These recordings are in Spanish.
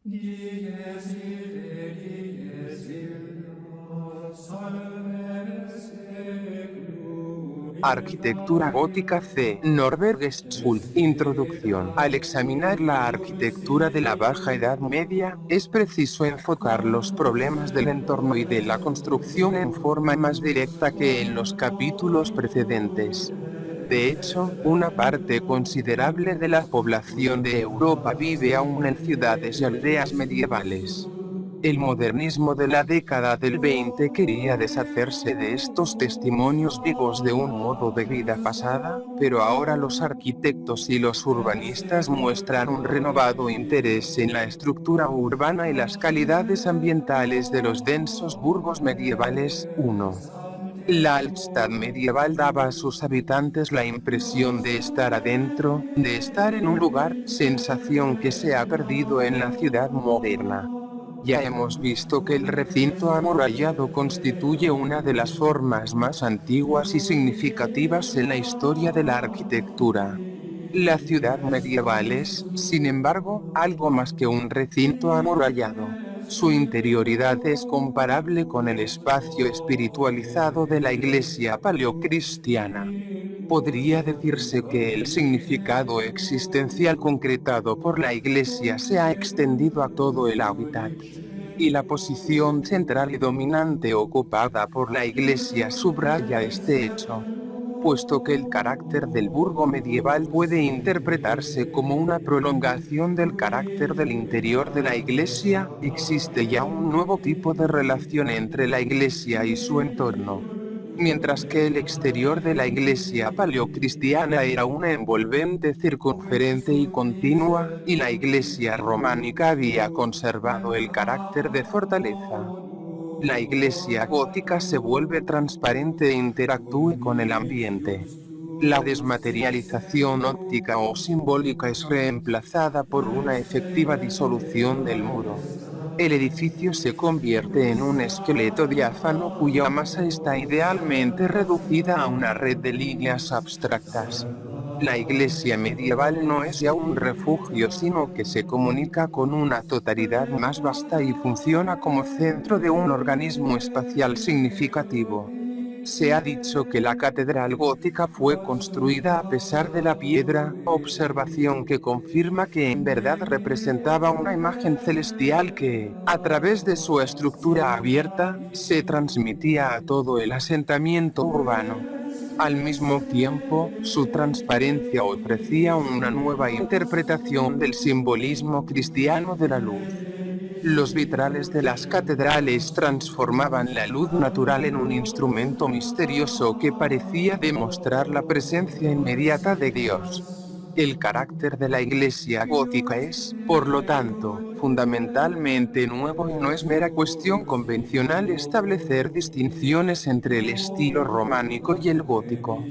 Dies irae, dies illa, salve seculum. Arquitectura gótica C. Norberg Schultz. Introducción. Al examinar la arquitectura de la Baja Edad Media, es preciso enfocar los problemas del entorno y de la construcción en forma más directa que en los capítulos precedentes. De hecho, una parte considerable de la población de Europa vive aún en ciudades y aldeas medievales. El modernismo de la década del 20 quería deshacerse de estos testimonios vivos de un modo de vida pasada, pero ahora los arquitectos y los urbanistas muestran un renovado interés en la estructura urbana y las calidades ambientales de los densos burgos medievales. 1. La Altstadt medieval daba a sus habitantes la impresión de estar adentro, de estar en un lugar, sensación que se ha perdido en la ciudad moderna. Ya hemos visto que el recinto amurallado constituye una de las formas más antiguas y significativas en la historia de la arquitectura. La ciudad medieval es, sin embargo, algo más que un recinto amurallado. Su interioridad es comparable con el espacio espiritualizado de la iglesia paleocristiana. Podría decirse que el significado existencial concretado por la iglesia se ha extendido a todo el hábitat. Y la posición central y dominante ocupada por la iglesia subraya este hecho, puesto que el carácter del burgo medieval puede interpretarse como una prolongación del carácter del interior de la iglesia, existe ya un nuevo tipo de relación entre la iglesia y su entorno. Mientras que el exterior de la iglesia paleocristiana era una envolvente circunferente y continua, y la iglesia románica había conservado el carácter de fortaleza. La iglesia gótica se vuelve transparente e interactúa con el ambiente. La desmaterialización óptica o simbólica es reemplazada por una efectiva disolución del muro. El edificio se convierte en un esqueleto diáfano cuya masa está idealmente reducida a una red de líneas abstractas. La iglesia medieval no es ya un refugio, sino que se comunica con una totalidad más vasta y funciona como centro de un organismo espacial significativo. Se ha dicho que la catedral gótica fue construida a pesar de la piedra, observación que confirma que en verdad representaba una imagen celestial que, a través de su estructura abierta, se transmitía a todo el asentamiento urbano. Al mismo tiempo, su transparencia ofrecía una nueva interpretación del simbolismo cristiano de la luz. Los vitrales de las catedrales transformaban la luz natural en un instrumento misterioso que parecía demostrar la presencia inmediata de Dios. El carácter de la iglesia gótica es, por lo tanto, fundamentalmente nuevo y no es mera cuestión convencional establecer distinciones entre el estilo románico y el gótico.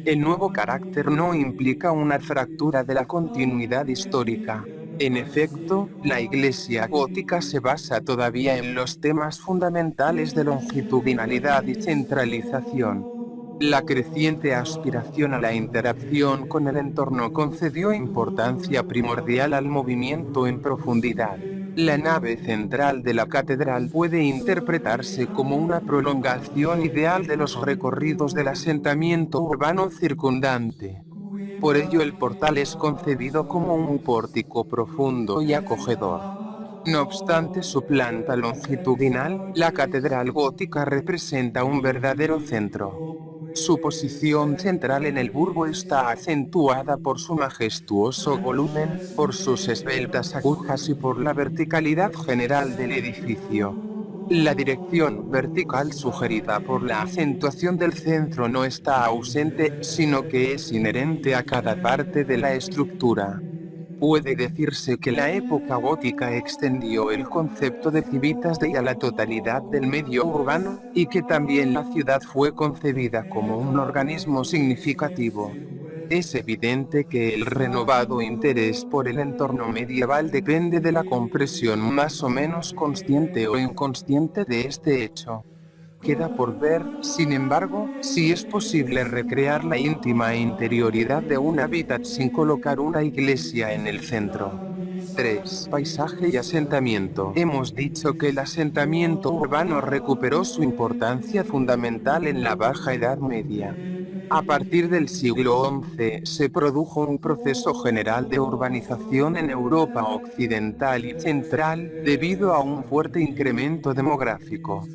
El nuevo carácter no implica una fractura de la continuidad histórica. En efecto, la iglesia gótica se basa todavía en los temas fundamentales de longitudinalidad y centralización. La creciente aspiración a la interacción con el entorno concedió importancia primordial al movimiento en profundidad. La nave central de la catedral puede interpretarse como una prolongación ideal de los recorridos del asentamiento urbano circundante. Por ello el portal es concebido como un pórtico profundo y acogedor. No obstante su planta longitudinal, la catedral gótica representa un verdadero centro. Su posición central en el burgo está acentuada por su majestuoso volumen, por sus esbeltas agujas y por la verticalidad general del edificio. La dirección vertical sugerida por la acentuación del centro no está ausente, sino que es inherente a cada parte de la estructura. Puede decirse que la época gótica extendió el concepto de civitas de a la totalidad del medio urbano, y que también la ciudad fue concebida como un organismo significativo. Es evidente que el renovado interés por el entorno medieval depende de la comprensión más o menos consciente o inconsciente de este hecho. Queda por ver, sin embargo, si es posible recrear la íntima interioridad de un hábitat sin colocar una iglesia en el centro. 3. Paisaje y asentamiento. Hemos dicho que el asentamiento urbano recuperó su importancia fundamental en la Baja Edad Media. A partir del siglo XI se produjo un proceso general de urbanización en Europa occidental y central, debido a un fuerte incremento demográfico.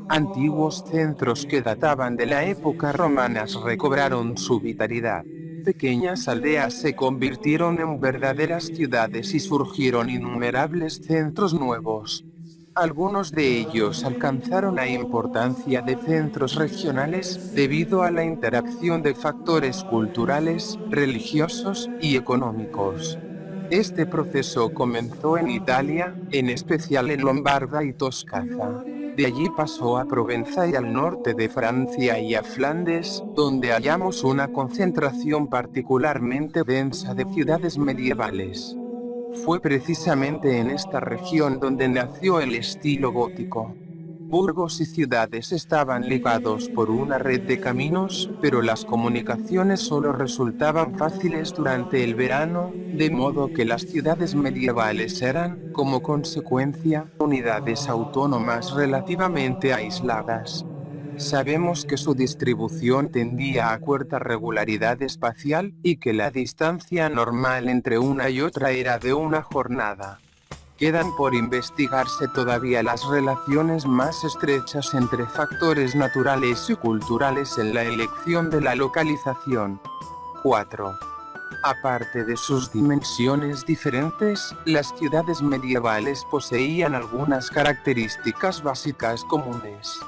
Antiguos centros que databan de la época romana recobraron su vitalidad. Pequeñas aldeas se convirtieron en verdaderas ciudades y surgieron innumerables centros nuevos. Algunos de ellos alcanzaron la importancia de centros regionales debido a la interacción de factores culturales, religiosos y económicos. Este proceso comenzó en Italia, en especial en Lombarda y Toscana. De allí pasó a Provenza y al norte de Francia y a Flandes, donde hallamos una concentración particularmente densa de ciudades medievales. Fue precisamente en esta región donde nació el estilo gótico. Burgos y ciudades estaban ligados por una red de caminos, pero las comunicaciones solo resultaban fáciles durante el verano, de modo que las ciudades medievales eran, como consecuencia, unidades autónomas relativamente aisladas. Sabemos que su distribución tendía a cierta regularidad espacial y que la distancia normal entre una y otra era de una jornada. Quedan por investigarse todavía las relaciones más estrechas entre factores naturales y culturales en la elección de la localización. 4. Aparte de sus dimensiones diferentes, las ciudades medievales poseían algunas características básicas comunes.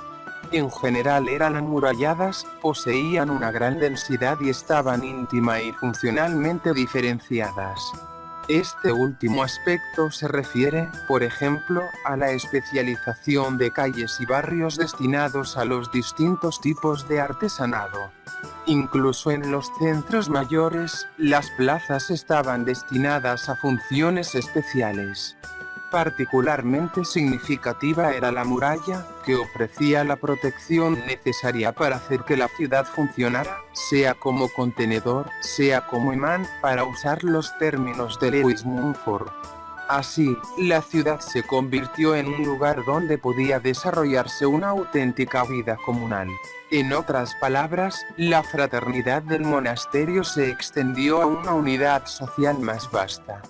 En general eran amuralladas, poseían una gran densidad y estaban íntima y funcionalmente diferenciadas. Este último aspecto se refiere, por ejemplo, a la especialización de calles y barrios destinados a los distintos tipos de artesanado. Incluso en los centros mayores, las plazas estaban destinadas a funciones especiales. Particularmente significativa era la muralla, que ofrecía la protección necesaria para hacer que la ciudad funcionara, sea como contenedor, sea como imán, para usar los términos de Lewis Mumford. Así, la ciudad se convirtió en un lugar donde podía desarrollarse una auténtica vida comunal. En otras palabras, la fraternidad del monasterio se extendió a una unidad social más vasta.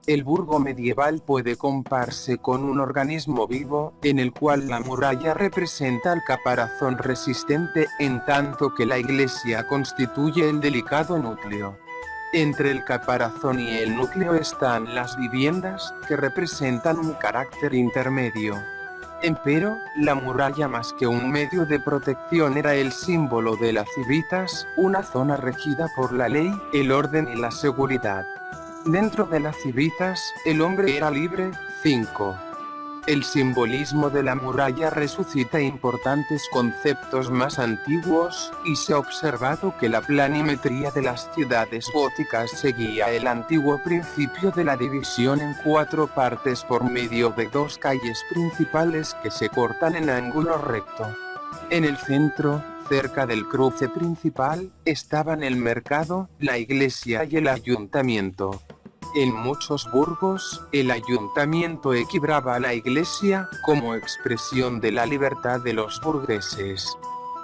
El burgo medieval puede compararse con un organismo vivo, en el cual la muralla representa el caparazón resistente, en tanto que la iglesia constituye el delicado núcleo. Entre el caparazón y el núcleo están las viviendas, que representan un carácter intermedio. Empero, la muralla más que un medio de protección era el símbolo de la civitas, una zona regida por la ley, el orden y la seguridad. Dentro de las civitas, el hombre era libre. 5. El simbolismo de la muralla resucita importantes conceptos más antiguos, y se ha observado que la planimetría de las ciudades góticas seguía el antiguo principio de la división en 4 partes por medio de 2 calles principales que se cortan en ángulo recto. En el centro, cerca del cruce principal, estaban el mercado, la iglesia y el ayuntamiento. En muchos burgos, el ayuntamiento equiparaba a la iglesia como expresión de la libertad de los burgueses.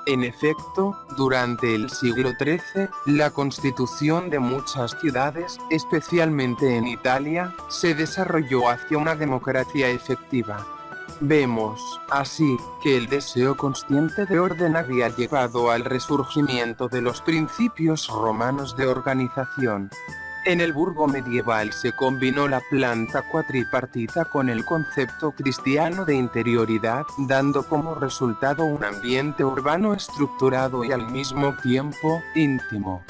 En efecto, durante el siglo XIII, la constitución de muchas ciudades, especialmente en Italia, se desarrolló hacia una democracia efectiva. Vemos, así, que el deseo consciente de orden había llevado al resurgimiento de los principios romanos de organización. En el burgo medieval se combinó la planta cuatripartita con el concepto cristiano de interioridad, dando como resultado un ambiente urbano estructurado y al mismo tiempo, íntimo.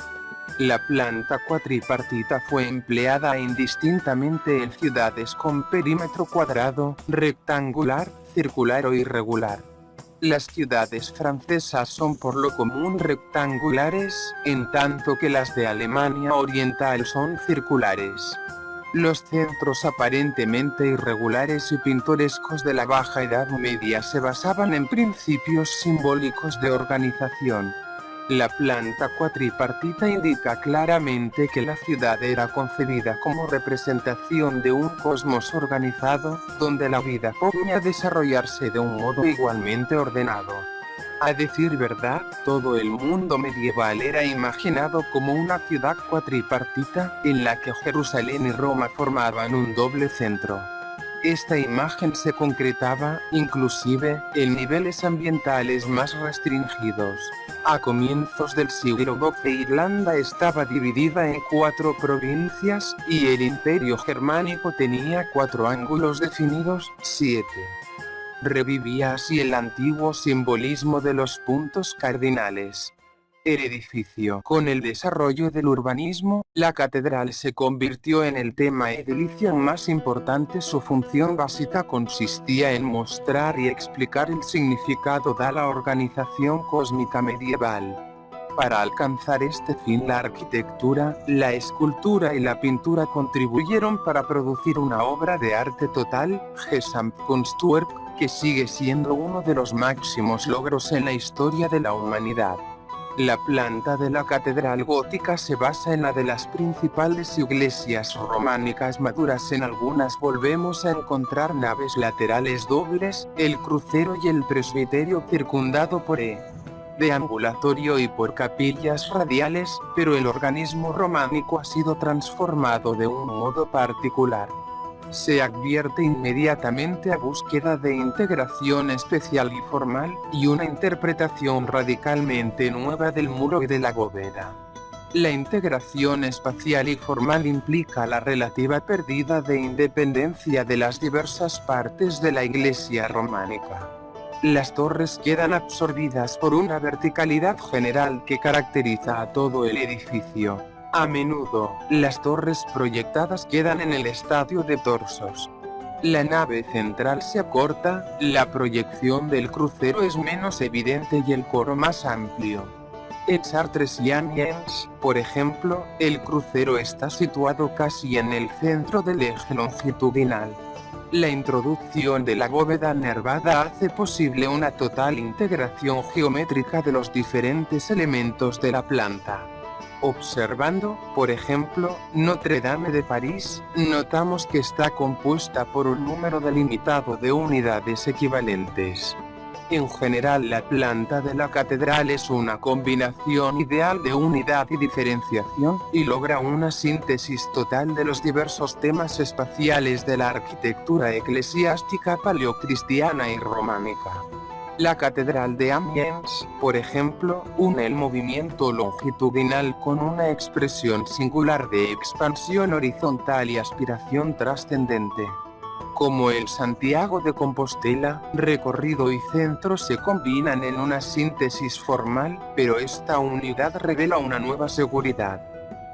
La planta cuatripartita fue empleada indistintamente en ciudades con perímetro cuadrado, rectangular, circular o irregular. Las ciudades francesas son por lo común rectangulares, en tanto que las de Alemania Oriental son circulares. Los centros aparentemente irregulares y pintorescos de la Baja Edad Media se basaban en principios simbólicos de organización. La planta cuatripartita indica claramente que la ciudad era concebida como representación de un cosmos organizado, donde la vida podía desarrollarse de un modo igualmente ordenado. A decir verdad, todo el mundo medieval era imaginado como una ciudad cuatripartita, en la que Jerusalén y Roma formaban un doble centro. Esta imagen se concretaba, inclusive, en niveles ambientales más restringidos. A comienzos del siglo XII Irlanda estaba dividida en 4 provincias, y el Imperio Germánico tenía 4 ángulos definidos, 7. Revivía así el antiguo simbolismo de los puntos cardinales. El edificio. Con el desarrollo del urbanismo, la catedral se convirtió en el tema edilicio más importante. Su función básica consistía en mostrar y explicar el significado de la organización cósmica medieval. Para alcanzar este fin, la arquitectura, la escultura y la pintura contribuyeron para producir una obra de arte total, Gesamtkunstwerk, que sigue siendo uno de los máximos logros en la historia de la humanidad. La planta de la catedral gótica se basa en la de las principales iglesias románicas maduras. En algunas volvemos a encontrar naves laterales dobles, el crucero y el presbiterio circundado por deambulatorio y por capillas radiales, pero el organismo románico ha sido transformado de un modo particular. Se advierte inmediatamente a búsqueda de integración especial y formal, y una interpretación radicalmente nueva del muro y de la bóveda. La integración espacial y formal implica la relativa pérdida de independencia de las diversas partes de la iglesia románica. Las torres quedan absorbidas por una verticalidad general que caracteriza a todo el edificio. A menudo, las torres proyectadas quedan en el estadio de torsos. La nave central se acorta, la proyección del crucero es menos evidente y el coro más amplio. En Chartres y Amiens, por ejemplo, el crucero está situado casi en el centro del eje longitudinal. La introducción de la bóveda nervada hace posible una total integración geométrica de los diferentes elementos de la planta. Observando, por ejemplo, Notre Dame de París, notamos que está compuesta por un número delimitado de unidades equivalentes. En general, la planta de la catedral es una combinación ideal de unidad y diferenciación, y logra una síntesis total de los diversos temas espaciales de la arquitectura eclesiástica paleocristiana y románica. La catedral de Amiens, por ejemplo, une el movimiento longitudinal con una expresión singular de expansión horizontal y aspiración trascendente. Como el Santiago de Compostela, recorrido y centro se combinan en una síntesis formal, pero esta unidad revela una nueva seguridad.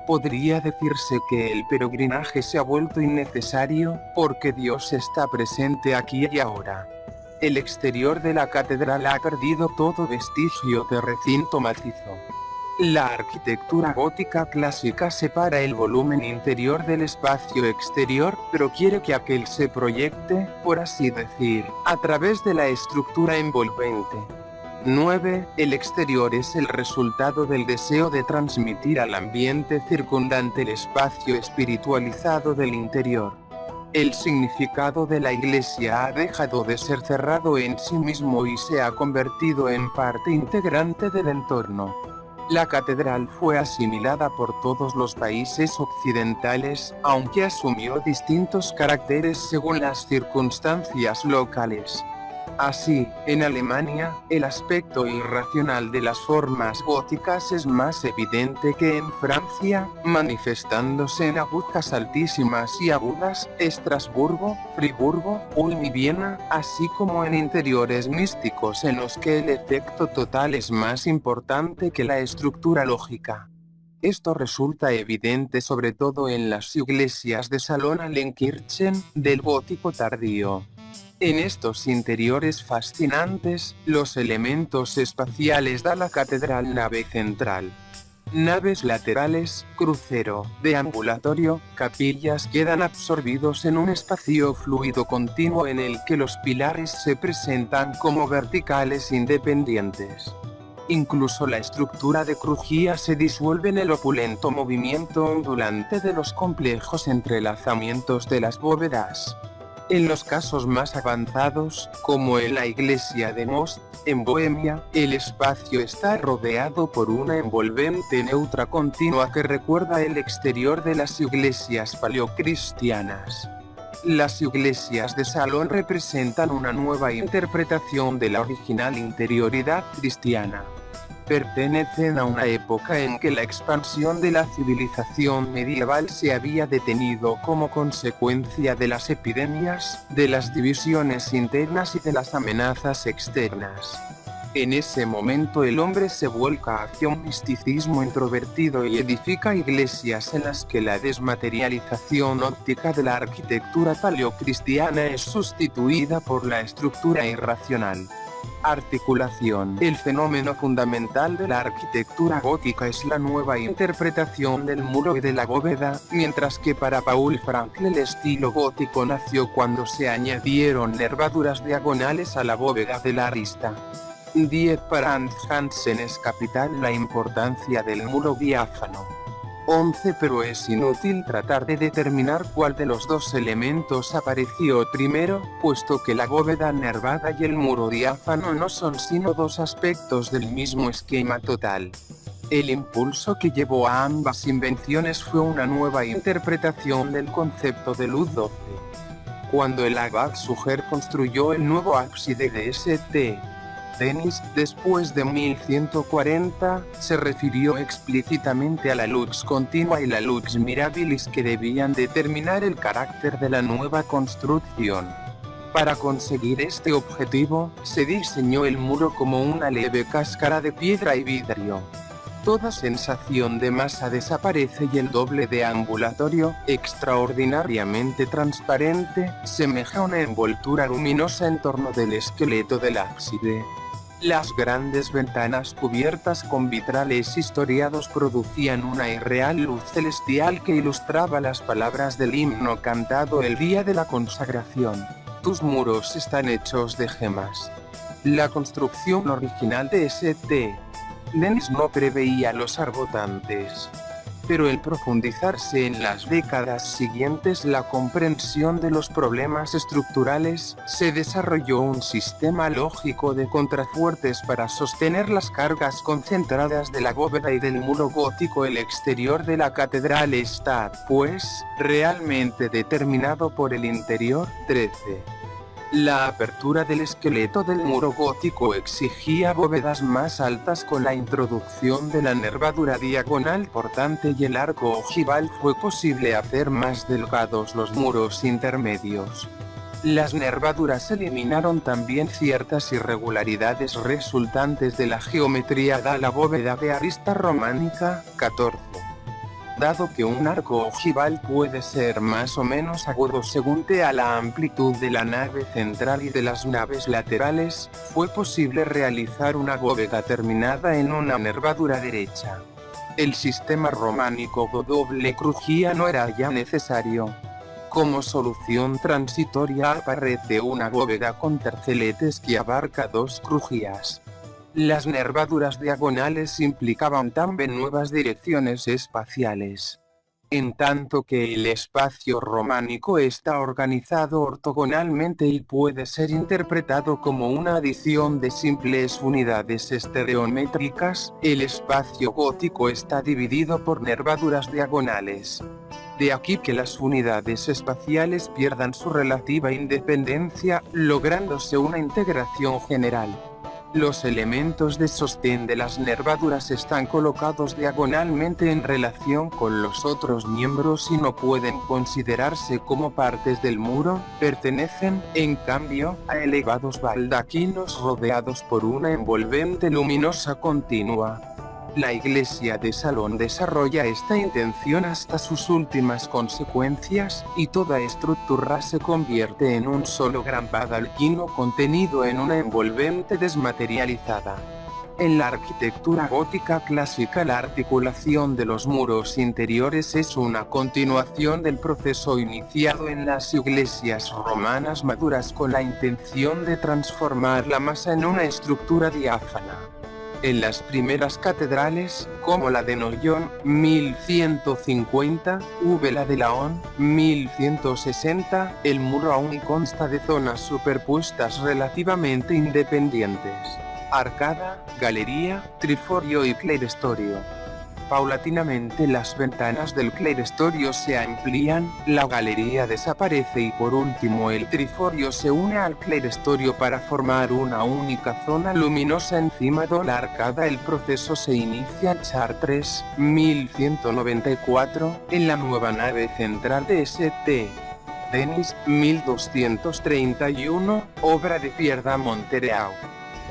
Podría decirse que el peregrinaje se ha vuelto innecesario, porque Dios está presente aquí y ahora. El exterior de la catedral ha perdido todo vestigio de recinto macizo. La arquitectura gótica clásica separa el volumen interior del espacio exterior, pero quiere que aquel se proyecte, por así decir, a través de la estructura envolvente. 9. El exterior es el resultado del deseo de transmitir al ambiente circundante el espacio espiritualizado del interior. El significado de la Iglesia ha dejado de ser cerrado en sí mismo y se ha convertido en parte integrante del entorno. La catedral fue asimilada por todos los países occidentales, aunque asumió distintos caracteres según las circunstancias locales. Así, en Alemania, el aspecto irracional de las formas góticas es más evidente que en Francia, manifestándose en agujas altísimas y agudas, Estrasburgo, Friburgo, Ulm y Viena, así como en interiores místicos en los que el efecto total es más importante que la estructura lógica. Esto resulta evidente sobre todo en las iglesias de Salona-Lenkirchen, del gótico tardío. En estos interiores fascinantes, los elementos espaciales da la catedral nave central. Naves laterales, crucero, deambulatorio, capillas quedan absorbidos en un espacio fluido continuo en el que los pilares se presentan como verticales independientes. Incluso la estructura de crujía se disuelve en el opulento movimiento ondulante de los complejos entrelazamientos de las bóvedas. En los casos más avanzados, como en la iglesia de Most, en Bohemia, el espacio está rodeado por una envolvente neutra continua que recuerda el exterior de las iglesias paleocristianas. Las iglesias de salón representan una nueva interpretación de la original interioridad cristiana. Pertenecen a una época en que la expansión de la civilización medieval se había detenido como consecuencia de las epidemias, de las divisiones internas y de las amenazas externas. En ese momento el hombre se vuelca hacia un misticismo introvertido y edifica iglesias en las que la desmaterialización óptica de la arquitectura paleocristiana es sustituida por la estructura irracional. Articulación. El fenómeno fundamental de la arquitectura gótica es la nueva interpretación del muro y de la bóveda, mientras que para Paul Frank el estilo gótico nació cuando se añadieron nervaduras diagonales a la bóveda de la arista. 10 Para Hans Hansen es capital la importancia del muro diáfano. 11 Pero es inútil tratar de determinar cuál de los dos elementos apareció primero, puesto que la bóveda nervada y el muro diáfano no son sino dos aspectos del mismo esquema total. El impulso que llevó a ambas invenciones fue una nueva interpretación del concepto de luz 12. Cuando el abad Suger construyó el nuevo ábside de St. Denis, después de 1140, se refirió explícitamente a la lux continua y la lux mirabilis que debían determinar el carácter de la nueva construcción. Para conseguir este objetivo, se diseñó el muro como una leve cáscara de piedra y vidrio. Toda sensación de masa desaparece y el doble deambulatorio, extraordinariamente transparente, semeja una envoltura luminosa en torno del esqueleto del ábside. Las grandes ventanas cubiertas con vitrales historiados producían una irreal luz celestial que ilustraba las palabras del himno cantado el día de la consagración. Tus muros están hechos de gemas. La construcción original de St. Denis no preveía los arbotantes. Pero el profundizarse en las décadas siguientes la comprensión de los problemas estructurales, se desarrolló un sistema lógico de contrafuertes para sostener las cargas concentradas de la bóveda y del muro gótico. El exterior de la catedral está, pues, realmente determinado por el interior. 13. La apertura del esqueleto del muro gótico exigía bóvedas más altas con la introducción de la nervadura diagonal portante y el arco ojival fue posible hacer más delgados los muros intermedios. Las nervaduras eliminaron también ciertas irregularidades resultantes de la geometría de la bóveda de arista románica. 14. Dado que un arco ojival puede ser más o menos agudo según a la amplitud de la nave central y de las naves laterales, fue posible realizar una bóveda terminada en una nervadura derecha. El sistema románico de doble crujía no era ya necesario. Como solución transitoria aparece una bóveda con terceletes que abarca dos crujías. Las nervaduras diagonales implicaban también nuevas direcciones espaciales. En tanto que el espacio románico está organizado ortogonalmente y puede ser interpretado como una adición de simples unidades estereométricas, el espacio gótico está dividido por nervaduras diagonales. De aquí que las unidades espaciales pierdan su relativa independencia, lográndose una integración general. Los elementos de sostén de las nervaduras están colocados diagonalmente en relación con los otros miembros y no pueden considerarse como partes del muro, pertenecen, en cambio, a elevados baldaquinos rodeados por una envolvente luminosa continua. La iglesia de Salón desarrolla esta intención hasta sus últimas consecuencias, y toda estructura se convierte en un solo gran baldaquino contenido en una envolvente desmaterializada. En la arquitectura gótica clásica la articulación de los muros interiores es una continuación del proceso iniciado en las iglesias romanas maduras con la intención de transformar la masa en una estructura diáfana. En las primeras catedrales, como la de Noyon, 1150, la de Laon, 1160, el muro aún consta de zonas superpuestas relativamente independientes: arcada, galería, triforio y cleirestorio. Paulatinamente las ventanas del cleirestorio se amplían, la galería desaparece y por último el triforio se une al cleirestorio para formar una única zona luminosa encima de la arcada. El proceso se inicia en Chartres, 1194, en la nueva nave central de St. Denis, 1231, obra de Pierre de Montereau.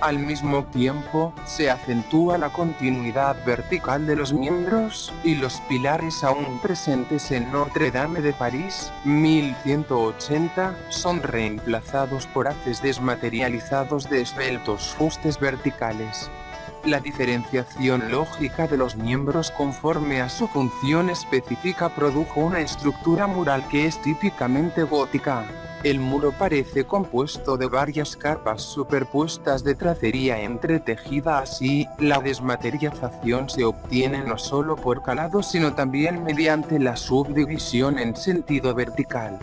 Al mismo tiempo, se acentúa la continuidad vertical de los miembros, y los pilares aún presentes en Notre Dame de París, 1180, son reemplazados por haces desmaterializados de esbeltos fustes verticales. La diferenciación lógica de los miembros conforme a su función específica produjo una estructura mural que es típicamente gótica. El muro parece compuesto de varias capas superpuestas de tracería entretejida. Así, la desmaterialización se obtiene no solo por calado sino también mediante la subdivisión en sentido vertical.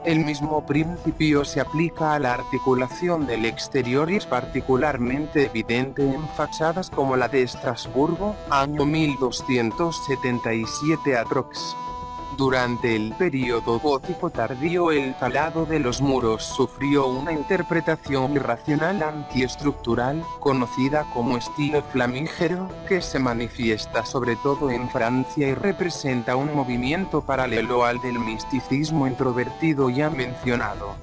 El mismo principio se aplica a la articulación del exterior y es particularmente evidente en fachadas como la de Estrasburgo, año 1277 aprox. Durante el período gótico tardío, el calado de los muros sufrió una interpretación irracional antiestructural, conocida como estilo flamígero, que se manifiesta sobre todo en Francia y representa un movimiento paralelo al del misticismo introvertido ya mencionado.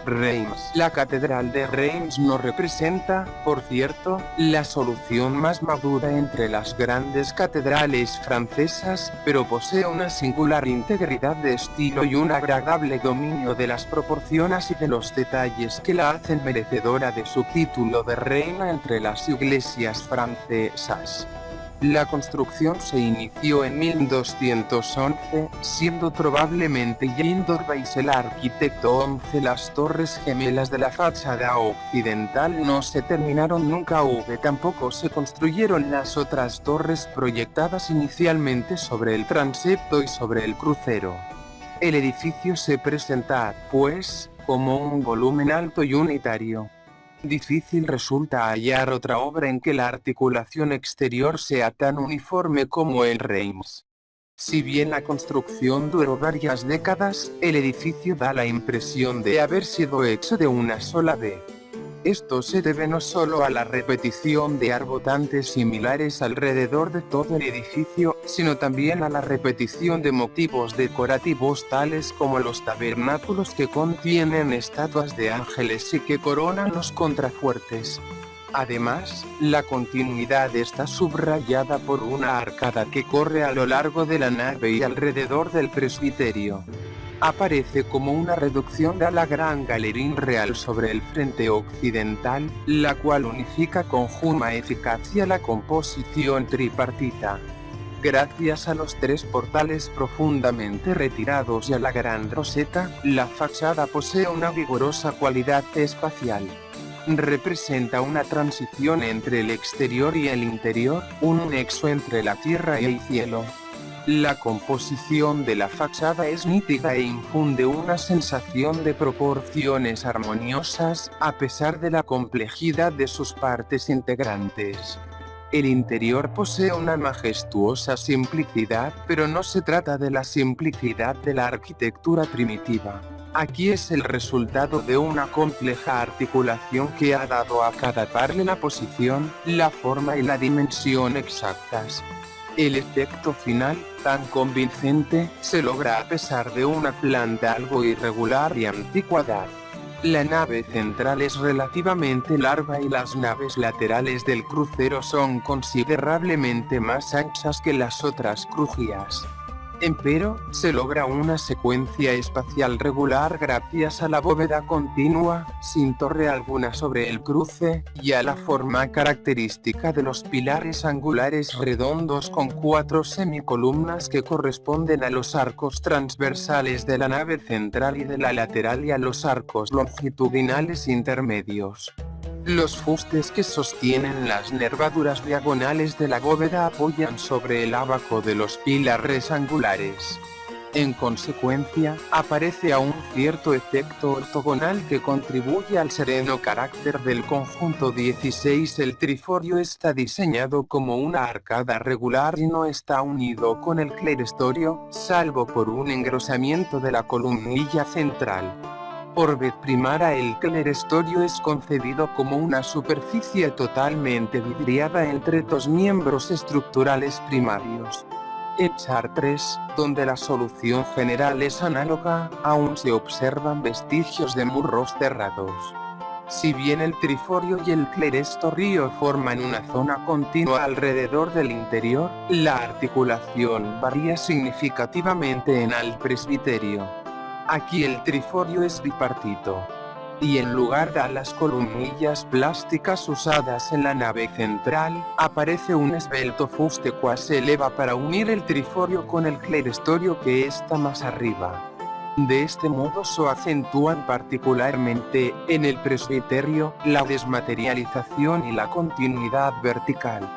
Reims. La catedral de Reims no representa, por cierto, la solución más madura entre las grandes catedrales francesas, pero posee una singular integridad de estilo y un agradable dominio de las proporciones y de los detalles que la hacen merecedora de su título de reina entre las iglesias francesas. La construcción se inició en 1211, siendo probablemente Jean d'Orbais el arquitecto. 11 Las torres gemelas de la fachada occidental no se terminaron nunca. Tampoco se construyeron las otras torres proyectadas inicialmente sobre el transepto y sobre el crucero. El edificio se presenta, pues, como un volumen alto y unitario. Difícil resulta hallar otra obra en que la articulación exterior sea tan uniforme como en Reims. Si bien la construcción duró varias décadas, el edificio da la impresión de haber sido hecho de una sola vez. Esto se debe no solo a la repetición de arbotantes similares alrededor de todo el edificio, sino también a la repetición de motivos decorativos tales como los tabernáculos que contienen estatuas de ángeles y que coronan los contrafuertes. Además, la continuidad está subrayada por una arcada que corre a lo largo de la nave y alrededor del presbiterio. Aparece como una reducción de la Gran Galería Real sobre el frente occidental, la cual unifica con suma eficacia la composición tripartita. Gracias a los tres portales profundamente retirados y a la gran roseta, la fachada posee una vigorosa cualidad espacial. Representa una transición entre el exterior y el interior, un nexo entre la tierra y el cielo. La composición de la fachada es nítida e infunde una sensación de proporciones armoniosas, a pesar de la complejidad de sus partes integrantes. El interior posee una majestuosa simplicidad, pero no se trata de la simplicidad de la arquitectura primitiva. Aquí es el resultado de una compleja articulación que ha dado a cada parte la posición, la forma y la dimensión exactas. El efecto final, tan convincente, se logra a pesar de una planta algo irregular y anticuada. La nave central es relativamente larga y las naves laterales del crucero son considerablemente más anchas que las otras crujías. Empero, se logra una secuencia espacial regular gracias a la bóveda continua, sin torre alguna sobre el cruce, y a la forma característica de los pilares angulares redondos con 4 semicolumnas que corresponden a los arcos transversales de la nave central y de la lateral y a los arcos longitudinales intermedios. Los fustes que sostienen las nervaduras diagonales de la bóveda apoyan sobre el ábaco de los pilares angulares. En consecuencia, aparece aún cierto efecto ortogonal que contribuye al sereno carácter del conjunto 16. El triforio está diseñado como una arcada regular y no está unido con el clerestorio, salvo por un engrosamiento de la columnilla central. Por vez primera el clerestorio es concebido como una superficie totalmente vidriada entre dos miembros estructurales primarios. En Chartres, donde la solución general es análoga, aún se observan vestigios de muros cerrados. Si bien el triforio y el clerestorio forman una zona continua alrededor del interior, la articulación varía significativamente en el presbiterio. Aquí el triforio es bipartito. Y en lugar de las columnillas plásticas usadas en la nave central, aparece un esbelto fuste cual se eleva para unir el triforio con el clerestorio que está más arriba. De este modo se acentúan particularmente, en el presbiterio, la desmaterialización y la continuidad vertical.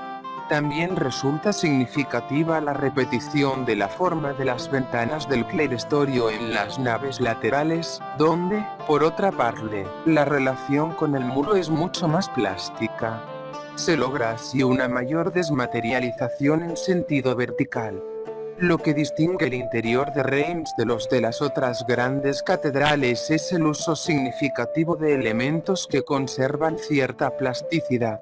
También resulta significativa la repetición de la forma de las ventanas del clerestorio en las naves laterales, donde, por otra parte, la relación con el muro es mucho más plástica. Se logra así una mayor desmaterialización en sentido vertical. Lo que distingue el interior de Reims de los de las otras grandes catedrales es el uso significativo de elementos que conservan cierta plasticidad.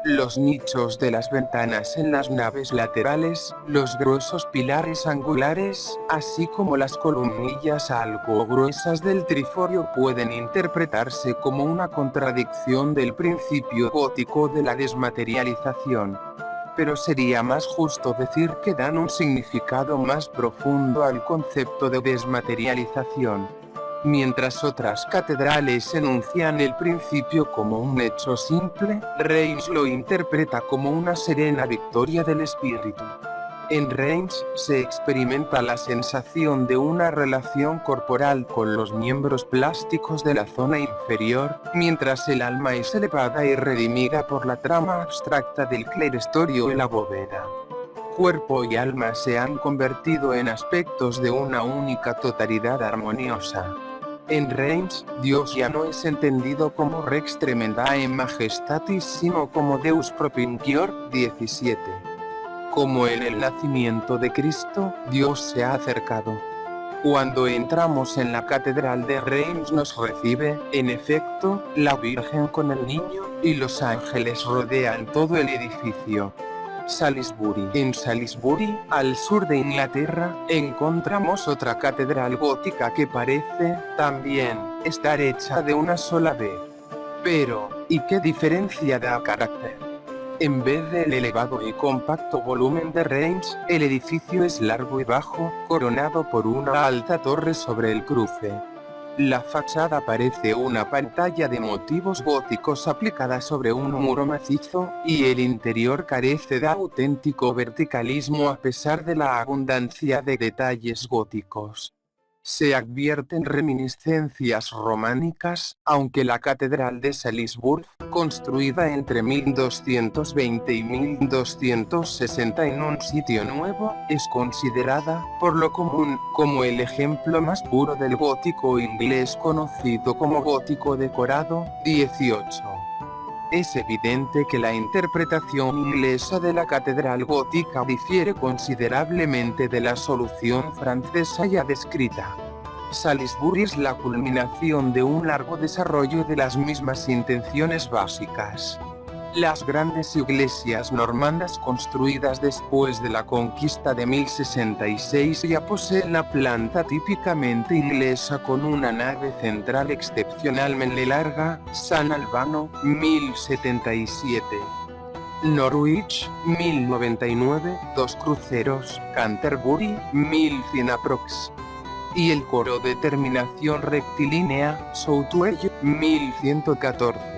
Los nichos de las ventanas en las naves laterales, los gruesos pilares angulares, así como las columnillas algo gruesas del triforio pueden interpretarse como una contradicción del principio gótico de la desmaterialización. Pero sería más justo decir que dan un significado más profundo al concepto de desmaterialización. Mientras otras catedrales enuncian el principio como un hecho simple, Reims lo interpreta como una serena victoria del espíritu. En Reims se experimenta la sensación de una relación corporal con los miembros plásticos de la zona inferior, mientras el alma es elevada y redimida por la trama abstracta del clerestorio y la bóveda. Cuerpo y alma se han convertido en aspectos de una única totalidad armoniosa. En Reims, Dios ya no es entendido como Rex Tremendae Majestatis sino como Deus Propinquior. 17. Como en el nacimiento de Cristo, Dios se ha acercado. Cuando entramos en la catedral de Reims nos recibe, en efecto, la Virgen con el niño, y los ángeles rodean todo el edificio. Salisbury. En Salisbury, al sur de Inglaterra, encontramos otra catedral gótica que parece, también, estar hecha de una sola vez. Pero, ¿y qué diferencia da carácter? En vez del elevado y compacto volumen de Reims, el edificio es largo y bajo, coronado por una alta torre sobre el cruce. La fachada parece una pantalla de motivos góticos aplicada sobre un muro macizo, y el interior carece de auténtico verticalismo a pesar de la abundancia de detalles góticos. Se advierten reminiscencias románicas, aunque la catedral de Salisbury, construida entre 1220 y 1260 en un sitio nuevo, es considerada, por lo común, como el ejemplo más puro del gótico inglés conocido como gótico decorado. 18. Es evidente que la interpretación inglesa de la catedral gótica difiere considerablemente de la solución francesa ya descrita. Salisbury es la culminación de un largo desarrollo de las mismas intenciones básicas. Las grandes iglesias normandas construidas después de la conquista de 1066 ya poseen la planta típicamente inglesa con una nave central excepcionalmente larga. San Albano, 1077. Norwich, 1099, dos cruceros. Canterbury, 1100 aprox. Y el coro de terminación rectilínea, Southwell, 1114.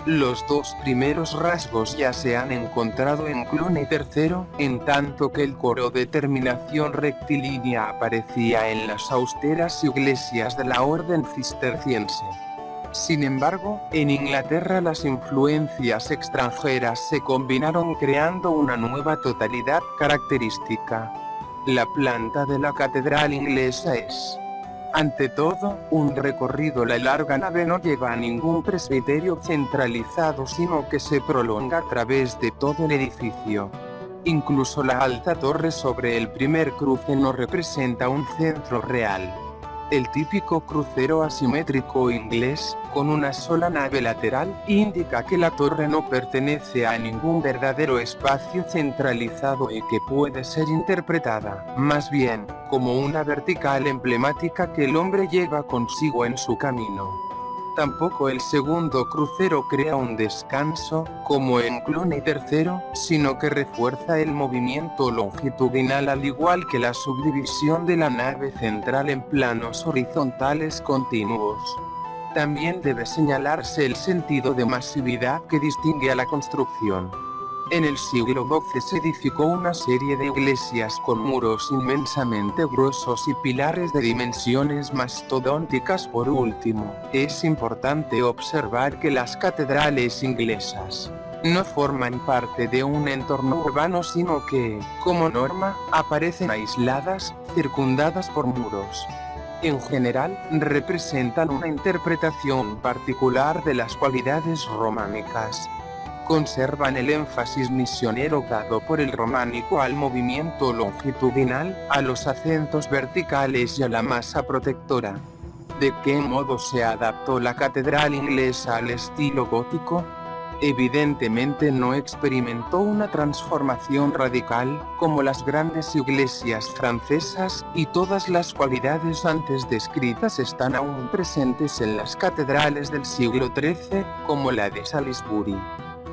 Los dos primeros rasgos ya se han encontrado en Cluny III, en tanto que el coro de terminación rectilínea aparecía en las austeras iglesias de la orden cisterciense. Sin embargo, en Inglaterra las influencias extranjeras se combinaron creando una nueva totalidad característica. La planta de la catedral inglesa es, ante todo, un recorrido. La larga nave no lleva a ningún presbiterio centralizado, sino que se prolonga a través de todo el edificio. Incluso la alta torre sobre el primer cruce no representa un centro real. El típico crucero asimétrico inglés, con una sola nave lateral, indica que la torre no pertenece a ningún verdadero espacio centralizado y que puede ser interpretada, más bien, como una vertical emblemática que el hombre lleva consigo en su camino. Tampoco el segundo crucero crea un descanso, como en Cluny III, sino que refuerza el movimiento longitudinal al igual que la subdivisión de la nave central en planos horizontales continuos. También debe señalarse el sentido de masividad que distingue a la construcción. En el siglo XII se edificó una serie de iglesias con muros inmensamente gruesos y pilares de dimensiones mastodónticas. Por último, es importante observar que las catedrales inglesas no forman parte de un entorno urbano, sino que, como norma, aparecen aisladas, circundadas por muros. En general, representan una interpretación particular de las cualidades románicas. Conservan el énfasis misionero dado por el románico al movimiento longitudinal, a los acentos verticales y a la masa protectora. ¿De qué modo se adaptó la catedral inglesa al estilo gótico? Evidentemente no experimentó una transformación radical, como las grandes iglesias francesas, y todas las cualidades antes descritas están aún presentes en las catedrales del siglo XIII, como la de Salisbury.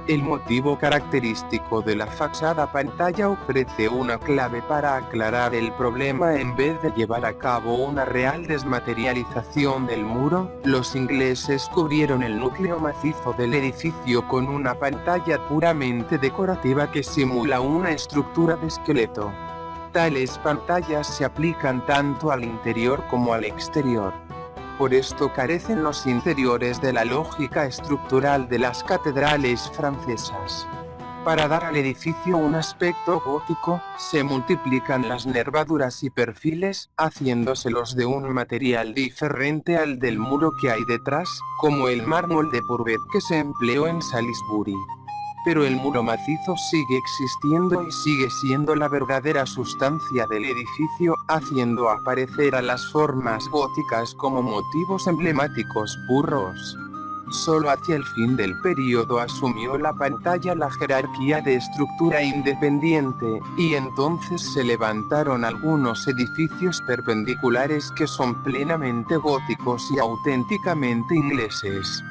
El motivo característico de la fachada pantalla ofrece una clave para aclarar el problema. En vez de llevar a cabo una real desmaterialización del muro, los ingleses cubrieron el núcleo macizo del edificio con una pantalla puramente decorativa que simula una estructura de esqueleto. Tales pantallas se aplican tanto al interior como al exterior. Por esto carecen los interiores de la lógica estructural de las catedrales francesas. Para dar al edificio un aspecto gótico, se multiplican las nervaduras y perfiles, haciéndoselos de un material diferente al del muro que hay detrás, como el mármol de Purbeck que se empleó en Salisbury. Pero el muro macizo sigue existiendo y sigue siendo la verdadera sustancia del edificio, haciendo aparecer a las formas góticas como motivos emblemáticos puros. Solo hacia el fin del período asumió la pantalla la jerarquía de estructura independiente, y entonces se levantaron algunos edificios perpendiculares que son plenamente góticos y auténticamente ingleses.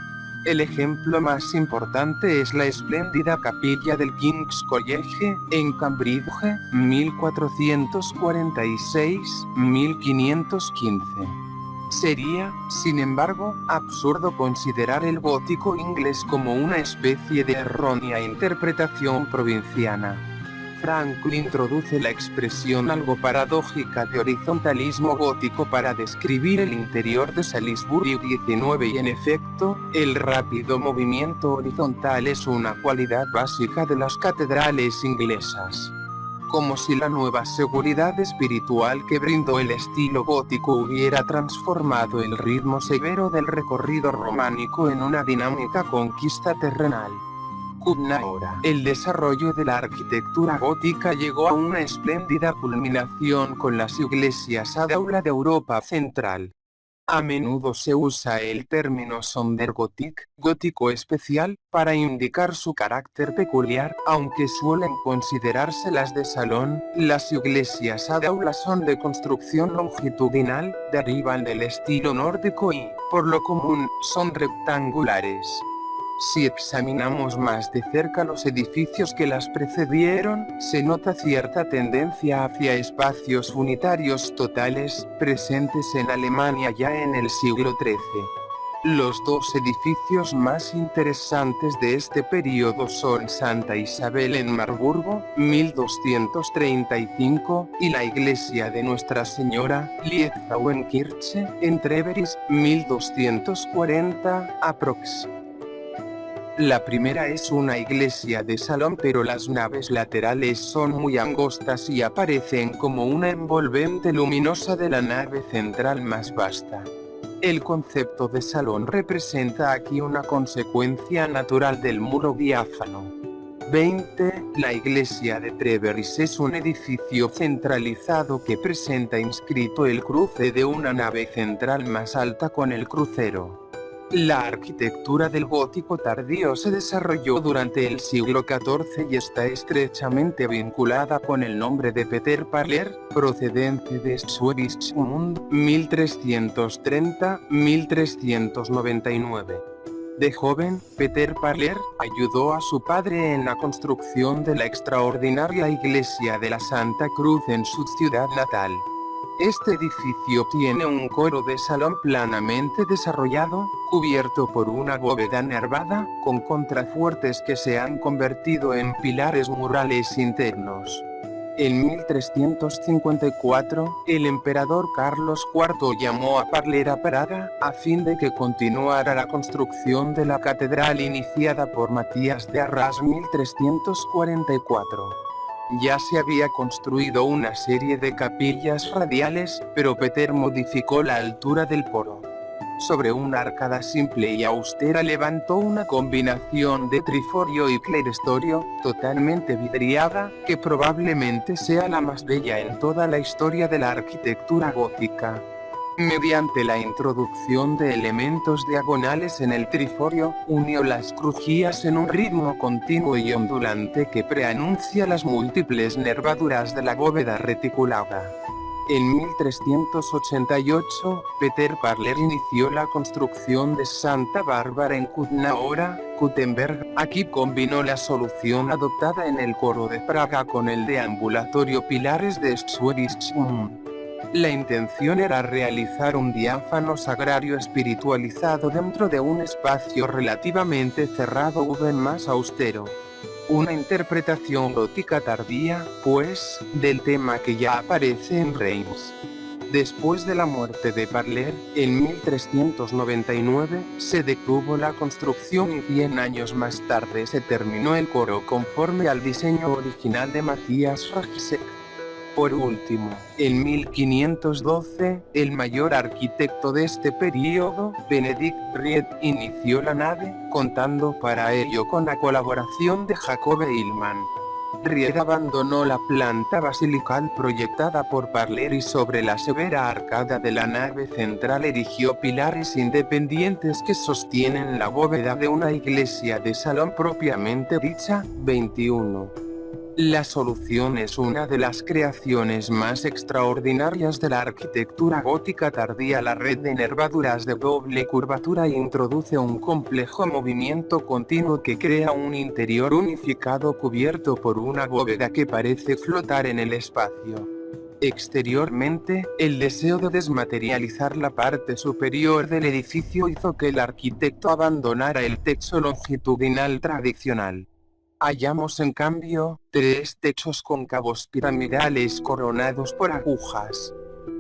El ejemplo más importante es la espléndida capilla del King's College, en Cambridge, 1446-1515. Sería, sin embargo, absurdo considerar el gótico inglés como una especie de errónea interpretación provinciana. Franklin introduce la expresión algo paradójica de horizontalismo gótico para describir el interior de Salisbury 19 y en efecto, el rápido movimiento horizontal es una cualidad básica de las catedrales inglesas. Como si la nueva seguridad espiritual que brindó el estilo gótico hubiera transformado el ritmo severo del recorrido románico en una dinámica conquista terrenal. Ahora, el desarrollo de la arquitectura gótica llegó a una espléndida culminación con las iglesias aula de Europa Central. A menudo se usa el término Sondergotik, gótico especial, para indicar su carácter peculiar, aunque suelen considerarse las de salón. Las iglesias aula son de construcción longitudinal, derivan del estilo nórdico y, por lo común, son rectangulares. Si examinamos más de cerca los edificios que las precedieron, se nota cierta tendencia hacia espacios unitarios totales, presentes en Alemania ya en el siglo XIII. Los dos edificios más interesantes de este periodo son Santa Isabel en Marburgo, 1235, y la iglesia de Nuestra Señora, Liebfrauenkirche, en Treveris, 1240, aprox. La primera es una iglesia de salón, pero las naves laterales son muy angostas y aparecen como una envolvente luminosa de la nave central más vasta. El concepto de salón representa aquí una consecuencia natural del muro diáfano. 20. La iglesia de Treveris es un edificio centralizado que presenta inscrito el cruce de una nave central más alta con el crucero. La arquitectura del gótico tardío se desarrolló durante el siglo XIV y está estrechamente vinculada con el nombre de Peter Parler, procedente de Schweritzmund, 1330-1399. De joven, Peter Parler ayudó a su padre en la construcción de la extraordinaria iglesia de la Santa Cruz en su ciudad natal. Este edificio tiene un coro de salón planamente desarrollado, cubierto por una bóveda nervada, con contrafuertes que se han convertido en pilares murales internos. En 1354, el emperador Carlos IV llamó a Parler a Praga, a fin de que continuara la construcción de la catedral iniciada por Matías de Arras 1344. Ya se había construido una serie de capillas radiales, pero Peter modificó la altura del coro. Sobre una arcada simple y austera levantó una combinación de triforio y clerestorio, totalmente vidriada, que probablemente sea la más bella en toda la historia de la arquitectura gótica. Mediante la introducción de elementos diagonales en el triforio, unió las crujías en un ritmo continuo y ondulante que preanuncia las múltiples nervaduras de la bóveda reticulada. En 1388, Peter Parler inició la construcción de Santa Bárbara en Kutna-Hora, Kuttenberg. Aquí combinó la solución adoptada en el coro de Praga con el deambulatorio pilares de Schweritzmund. La intención era realizar un diáfano sagrario espiritualizado dentro de un espacio relativamente cerrado o más austero. Una interpretación gótica tardía, pues, del tema que ya aparece en Reims. Después de la muerte de Parler, en 1399, se detuvo la construcción y 100 años más tarde se terminó el coro conforme al diseño original de Matías Rajsek. Por último, en 1512, el mayor arquitecto de este período, Benedict Ried, inició la nave, contando para ello con la colaboración de Jacob Hillman. Ried abandonó la planta basilical proyectada por Parler y sobre la severa arcada de la nave central erigió pilares independientes que sostienen la bóveda de una iglesia de salón propiamente dicha. 21. La solución es una de las creaciones más extraordinarias de la arquitectura gótica tardía. La red de nervaduras de doble curvatura introduce un complejo movimiento continuo que crea un interior unificado cubierto por una bóveda que parece flotar en el espacio. Exteriormente, el deseo de desmaterializar la parte superior del edificio hizo que el arquitecto abandonara el techo longitudinal tradicional. Hallamos en cambio, 3 techos cóncavos piramidales coronados por agujas.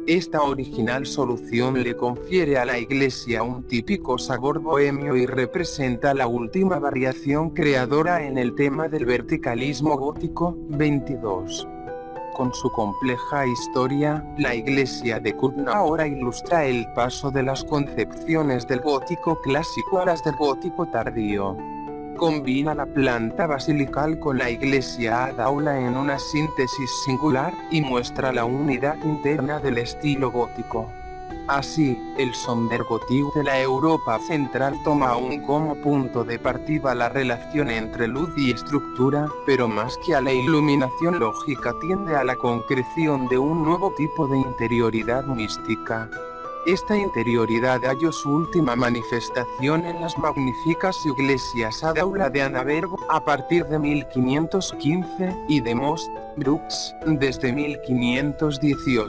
Esta original solución le confiere a la iglesia un típico sabor bohemio y representa la última variación creadora en el tema del verticalismo gótico. 22. Con su compleja historia, la iglesia de Kutna ahora ilustra el paso de las concepciones del gótico clásico a las del gótico tardío. Combina la planta basilical con la iglesia ad aula en una síntesis singular, y muestra la unidad interna del estilo gótico. Así, el Sondergotik de la Europa central toma aún como punto de partida la relación entre luz y estructura, pero más que a la iluminación lógica tiende a la concreción de un nuevo tipo de interioridad mística. Esta interioridad halló su última manifestación en las magníficas iglesias ad aula de Annaberg a partir de 1515 y de Most, Brooks, desde 1518.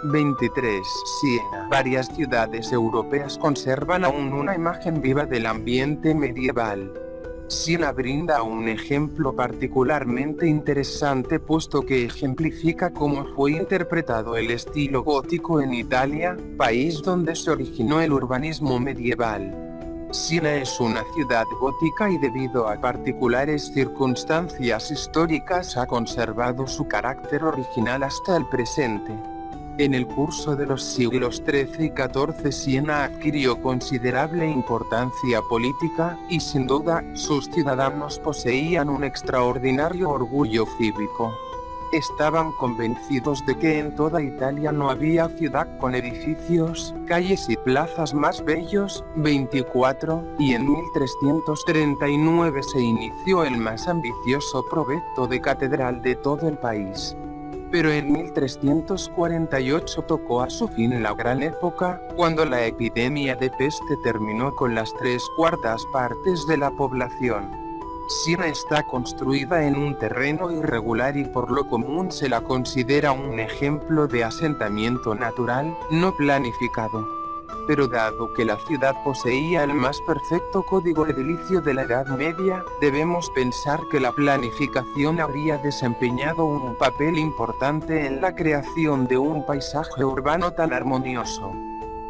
23. Siena. Varias ciudades europeas conservan aún una imagen viva del ambiente medieval. Siena brinda un ejemplo particularmente interesante puesto que ejemplifica cómo fue interpretado el estilo gótico en Italia, país donde se originó el urbanismo medieval. Siena es una ciudad gótica y debido a particulares circunstancias históricas ha conservado su carácter original hasta el presente. En el curso de los siglos XIII y XIV Siena adquirió considerable importancia política, y sin duda, sus ciudadanos poseían un extraordinario orgullo cívico. Estaban convencidos de que en toda Italia no había ciudad con edificios, calles y plazas más bellos. 24, y en 1339 se inició el más ambicioso proyecto de catedral de todo el país. Pero en 1348 tocó a su fin la gran época, cuando la epidemia de peste terminó con las 3/4 partes de la población. Siena está construida en un terreno irregular y por lo común se la considera un ejemplo de asentamiento natural, no planificado. Pero dado que la ciudad poseía el más perfecto código edilicio de la Edad Media, debemos pensar que la planificación habría desempeñado un papel importante en la creación de un paisaje urbano tan armonioso.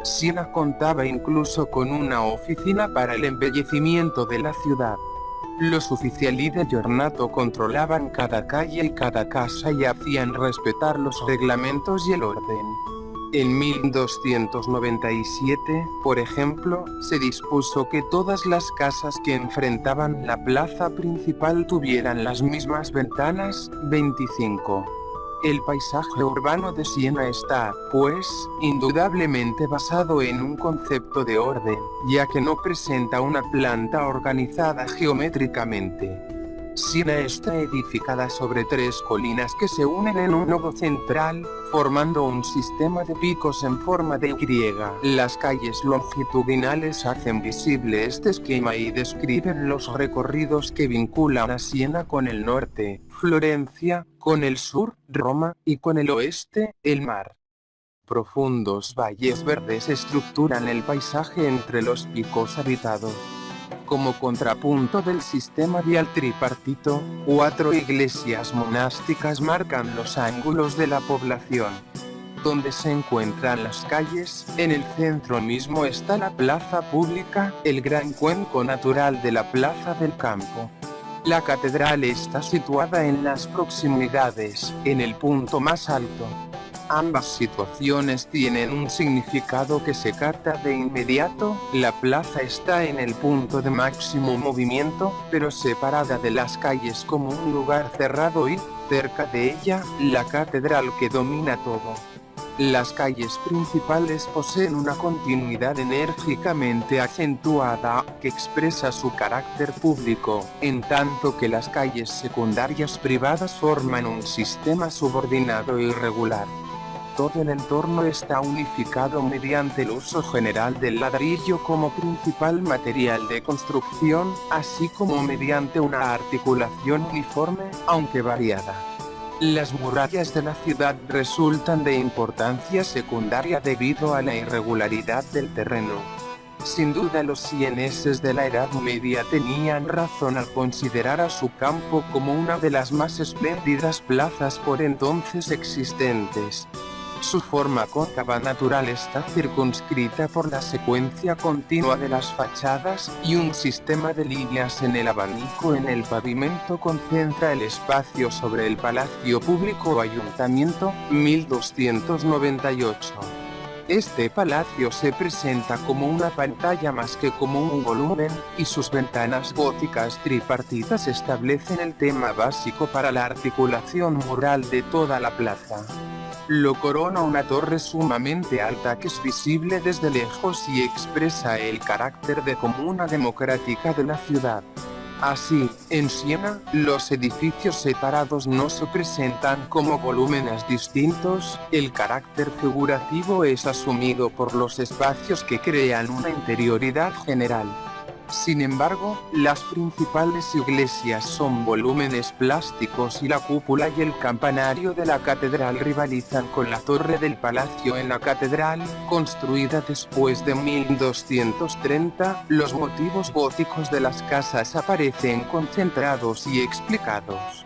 Siena contaba incluso con una oficina para el embellecimiento de la ciudad. Los ufficiali de giornato controlaban cada calle y cada casa y hacían respetar los reglamentos y el orden. En 1297, por ejemplo, se dispuso que todas las casas que enfrentaban la plaza principal tuvieran las mismas ventanas. 25. El paisaje urbano de Siena está, pues, indudablemente basado en un concepto de orden, ya que no presenta una planta organizada geométricamente. Siena está edificada sobre 3 colinas que se unen en un nodo central, formando un sistema de picos en forma de Y. Las calles longitudinales hacen visible este esquema y describen los recorridos que vinculan a Siena con el norte, Florencia, con el sur, Roma, y con el oeste, el mar. Profundos valles verdes estructuran el paisaje entre los picos habitados. Como contrapunto del sistema vial tripartito, 4 iglesias monásticas marcan los ángulos de la población. Donde se encuentran las calles, en el centro mismo está la plaza pública, el gran cuenco natural de la plaza del campo. La catedral está situada en las proximidades, en el punto más alto. Ambas situaciones tienen un significado que se capta de inmediato. La plaza está en el punto de máximo movimiento, pero separada de las calles como un lugar cerrado y, cerca de ella, la catedral que domina todo. Las calles principales poseen una continuidad enérgicamente acentuada, que expresa su carácter público, en tanto que las calles secundarias privadas forman un sistema subordinado e irregular. Todo el entorno está unificado mediante el uso general del ladrillo como principal material de construcción, así como mediante una articulación uniforme, aunque variada. Las murallas de la ciudad resultan de importancia secundaria debido a la irregularidad del terreno. Sin duda los sieneses de la Edad Media tenían razón al considerar a su campo como una de las más espléndidas plazas por entonces existentes. Su forma cóncava natural está circunscrita por la secuencia continua de las fachadas, y un sistema de líneas en el abanico en el pavimento concentra el espacio sobre el Palacio Público o Ayuntamiento. 1298. Este palacio se presenta como una pantalla más que como un volumen, y sus ventanas góticas tripartitas establecen el tema básico para la articulación mural de toda la plaza. Lo corona una torre sumamente alta que es visible desde lejos y expresa el carácter de comuna democrática de la ciudad. Así, en Siena, los edificios separados no se presentan como volúmenes distintos, el carácter figurativo es asumido por los espacios que crean una interioridad general. Sin embargo, las principales iglesias son volúmenes plásticos y la cúpula y el campanario de la catedral rivalizan con la torre del palacio en la catedral, construida después de 1230. Los motivos góticos de las casas aparecen concentrados y explicados.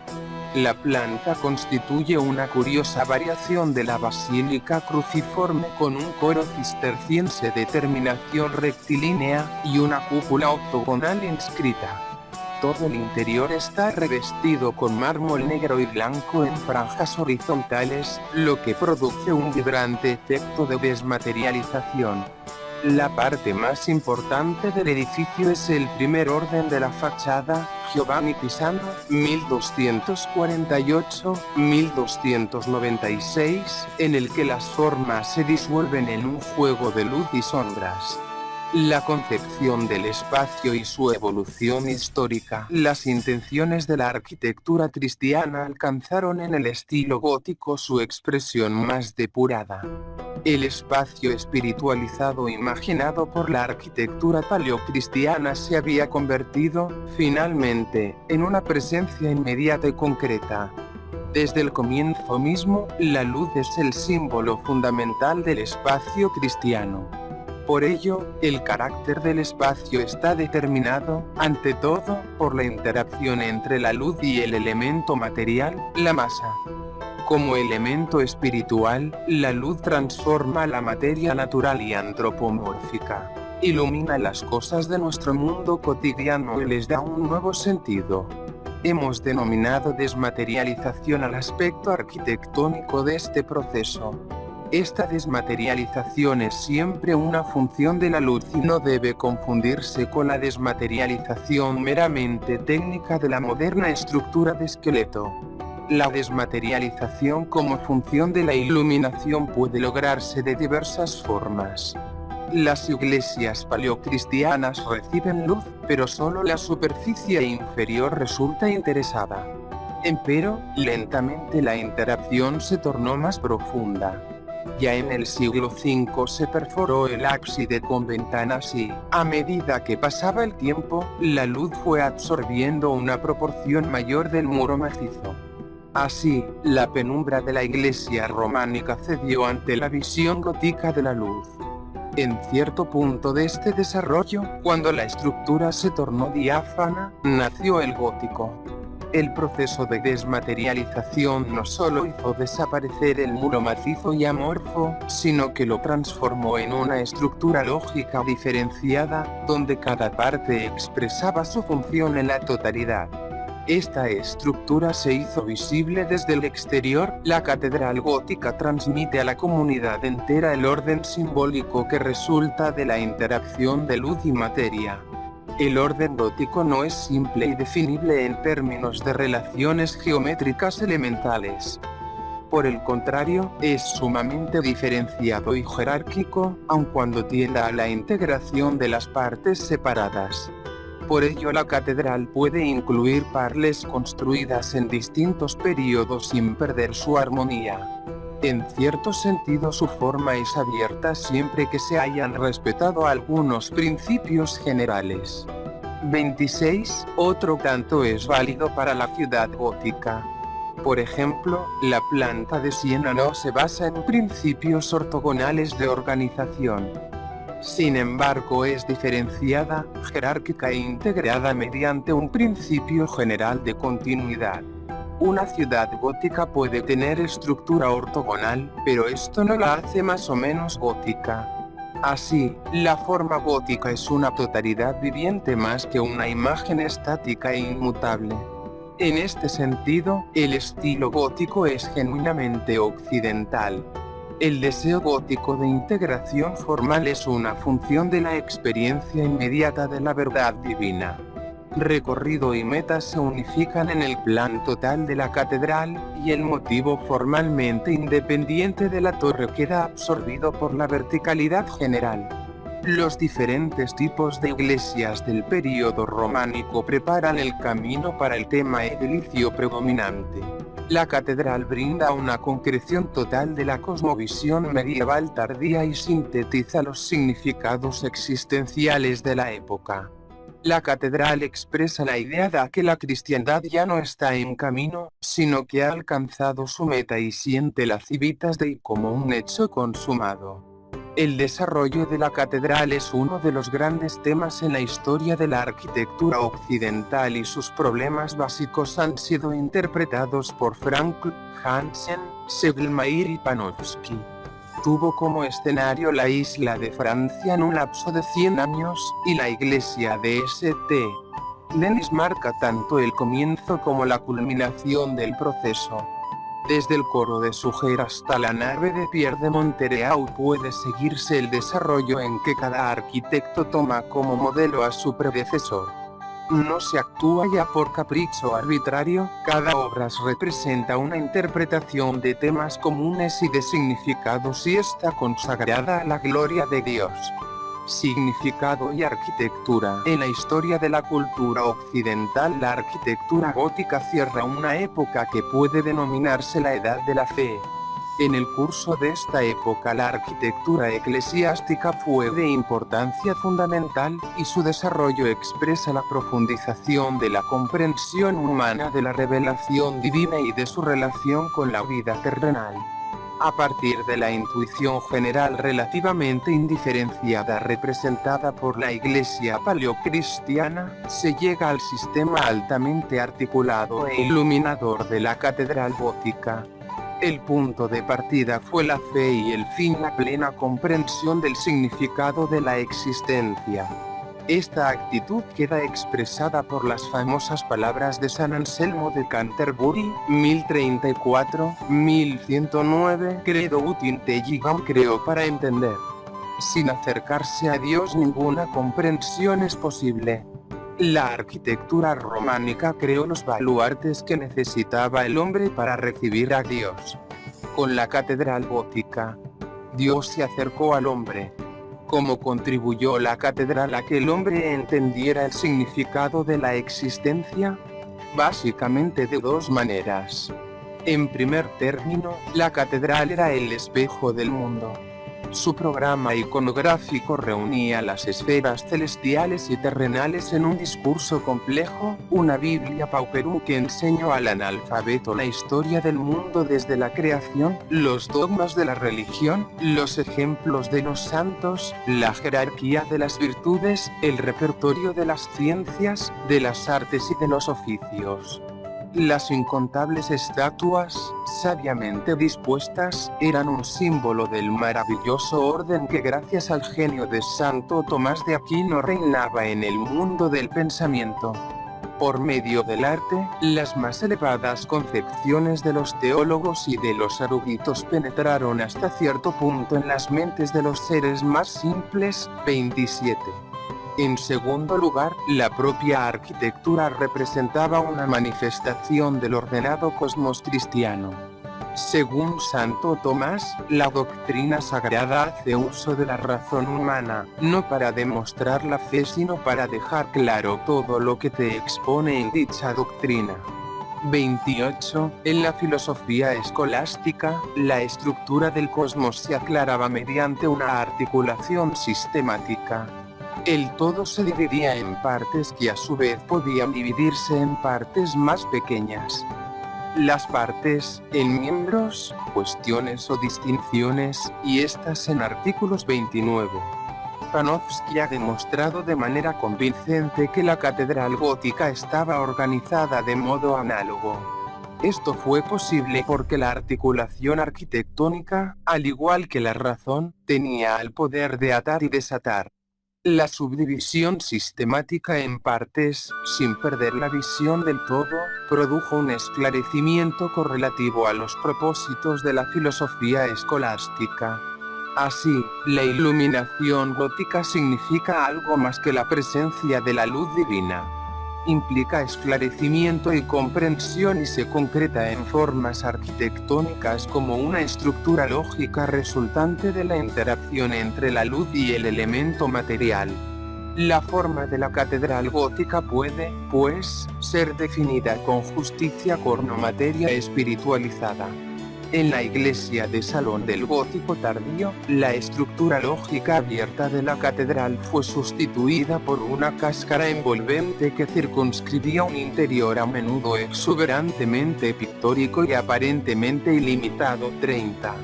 La planta constituye una curiosa variación de la basílica cruciforme con un coro cisterciense de terminación rectilínea y una cúpula octogonal inscrita. Todo el interior está revestido con mármol negro y blanco en franjas horizontales, lo que produce un vibrante efecto de desmaterialización. La parte más importante del edificio es el primer orden de la fachada, Giovanni Pisano, 1248-1296, en el que las formas se disuelven en un juego de luz y sombras. La concepción del espacio y su evolución histórica. Las intenciones de la arquitectura cristiana alcanzaron en el estilo gótico su expresión más depurada. El espacio espiritualizado imaginado por la arquitectura paleocristiana se había convertido, finalmente, en una presencia inmediata y concreta. Desde el comienzo mismo, la luz es el símbolo fundamental del espacio cristiano. Por ello, el carácter del espacio está determinado, ante todo, por la interacción entre la luz y el elemento material, la masa. Como elemento espiritual, la luz transforma la materia natural y antropomórfica. Ilumina las cosas de nuestro mundo cotidiano y les da un nuevo sentido. Hemos denominado desmaterialización al aspecto arquitectónico de este proceso. Esta desmaterialización es siempre una función de la luz y no debe confundirse con la desmaterialización meramente técnica de la moderna estructura de esqueleto. La desmaterialización como función de la iluminación puede lograrse de diversas formas. Las iglesias paleocristianas reciben luz, pero solo la superficie inferior resulta interesada. Empero, lentamente la interacción se tornó más profunda. Ya en el siglo V se perforó el ábside con ventanas y, a medida que pasaba el tiempo, la luz fue absorbiendo una proporción mayor del muro macizo. Así, la penumbra de la iglesia románica cedió ante la visión gótica de la luz. En cierto punto de este desarrollo, cuando la estructura se tornó diáfana, nació el gótico. El proceso de desmaterialización no solo hizo desaparecer el muro macizo y amorfo, sino que lo transformó en una estructura lógica diferenciada, donde cada parte expresaba su función en la totalidad. Esta estructura se hizo visible desde el exterior. La catedral gótica transmite a la comunidad entera el orden simbólico que resulta de la interacción de luz y materia. El orden gótico no es simple y definible en términos de relaciones geométricas elementales. Por el contrario, es sumamente diferenciado y jerárquico, aun cuando tienda a la integración de las partes separadas. Por ello la catedral puede incluir parles construidas en distintos períodos sin perder su armonía. En cierto sentido su forma es abierta siempre que se hayan respetado algunos principios generales. 26. Otro tanto es válido para la ciudad gótica. Por ejemplo, la planta de Siena no se basa en principios ortogonales de organización. Sin embargo, es diferenciada, jerárquica e integrada mediante un principio general de continuidad. Una ciudad gótica puede tener estructura ortogonal, pero esto no la hace más o menos gótica. Así, la forma gótica es una totalidad viviente más que una imagen estática e inmutable. En este sentido, el estilo gótico es genuinamente occidental. El deseo gótico de integración formal es una función de la experiencia inmediata de la verdad divina. Recorrido y meta se unifican en el plan total de la catedral, y el motivo formalmente independiente de la torre queda absorbido por la verticalidad general. Los diferentes tipos de iglesias del período románico preparan el camino para el tema edilicio predominante. La catedral brinda una concreción total de la cosmovisión medieval tardía y sintetiza los significados existenciales de la época. La catedral expresa la idea de que la cristiandad ya no está en camino, sino que ha alcanzado su meta y siente la Civitas Dei como un hecho consumado. El desarrollo de la catedral es uno de los grandes temas en la historia de la arquitectura occidental y sus problemas básicos han sido interpretados por Frankl, Hansen, Segelmaier y Panofsky. Tuvo como escenario la isla de Francia en un lapso de 100 años, y la iglesia de St. Denis marca tanto el comienzo como la culminación del proceso. Desde el coro de Suger hasta la nave de Pierre de Montereau puede seguirse el desarrollo en que cada arquitecto toma como modelo a su predecesor. No se actúa ya por capricho arbitrario, cada obra representa una interpretación de temas comunes y de significados y está consagrada a la gloria de Dios. Significado y arquitectura. En la historia de la cultura occidental, la arquitectura gótica cierra una época que puede denominarse la Edad de la Fe. En el curso de esta época la arquitectura eclesiástica fue de importancia fundamental, y su desarrollo expresa la profundización de la comprensión humana de la revelación divina y de su relación con la vida terrenal. A partir de la intuición general relativamente indiferenciada representada por la Iglesia paleocristiana, se llega al sistema altamente articulado e iluminador de la catedral gótica. El punto de partida fue la fe y el fin la plena comprensión del significado de la existencia. Esta actitud queda expresada por las famosas palabras de San Anselmo de Canterbury, 1034-1109, Credo ut intelligam creo para entender. Sin acercarse a Dios ninguna comprensión es posible. La arquitectura románica creó los baluartes que necesitaba el hombre para recibir a Dios. Con la catedral gótica, Dios se acercó al hombre. ¿Cómo contribuyó la catedral a que el hombre entendiera el significado de la existencia? Básicamente de dos maneras. En primer término, la catedral era el espejo del mundo. Su programa iconográfico reunía las esferas celestiales y terrenales en un discurso complejo, una Biblia pauperum que enseñó al analfabeto la historia del mundo desde la creación, los dogmas de la religión, los ejemplos de los santos, la jerarquía de las virtudes, el repertorio de las ciencias, de las artes y de los oficios. Las incontables estatuas, sabiamente dispuestas, eran un símbolo del maravilloso orden que gracias al genio de Santo Tomás de Aquino reinaba en el mundo del pensamiento. Por medio del arte, las más elevadas concepciones de los teólogos y de los eruditos penetraron hasta cierto punto en las mentes de los seres más simples. 27. En segundo lugar, la propia arquitectura representaba una manifestación del ordenado cosmos cristiano. Según Santo Tomás, la doctrina sagrada hace uso de la razón humana, no para demostrar la fe sino para dejar claro todo lo que te expone en dicha doctrina. 28. En la filosofía escolástica, la estructura del cosmos se aclaraba mediante una articulación sistemática. El todo se dividía en partes que a su vez podían dividirse en partes más pequeñas. Las partes, en miembros, cuestiones o distinciones, y estas en artículos 29. Panofsky ha demostrado de manera convincente que la catedral gótica estaba organizada de modo análogo. Esto fue posible porque la articulación arquitectónica, al igual que la razón, tenía el poder de atar y desatar. La subdivisión sistemática en partes, sin perder la visión del todo, produjo un esclarecimiento correlativo a los propósitos de la filosofía escolástica. Así, la iluminación gótica significa algo más que la presencia de la luz divina. Implica esclarecimiento y comprensión y se concreta en formas arquitectónicas como una estructura lógica resultante de la interacción entre la luz y el elemento material. La forma de la catedral gótica puede, pues, ser definida con justicia como materia espiritualizada. En la iglesia de Salón del Gótico tardío, la estructura lógica abierta de la catedral fue sustituida por una cáscara envolvente que circunscribía un interior a menudo exuberantemente pictórico y aparentemente ilimitado. 30.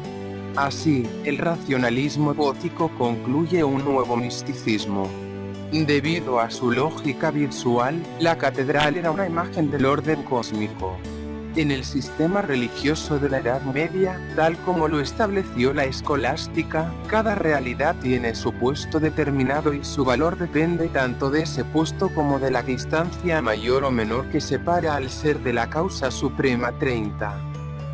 Así, el racionalismo gótico concluye un nuevo misticismo. Debido a su lógica visual, la catedral era una imagen del orden cósmico. En el sistema religioso de la Edad Media, tal como lo estableció la escolástica, cada realidad tiene su puesto determinado y su valor depende tanto de ese puesto como de la distancia mayor o menor que separa al ser de la causa suprema. 30.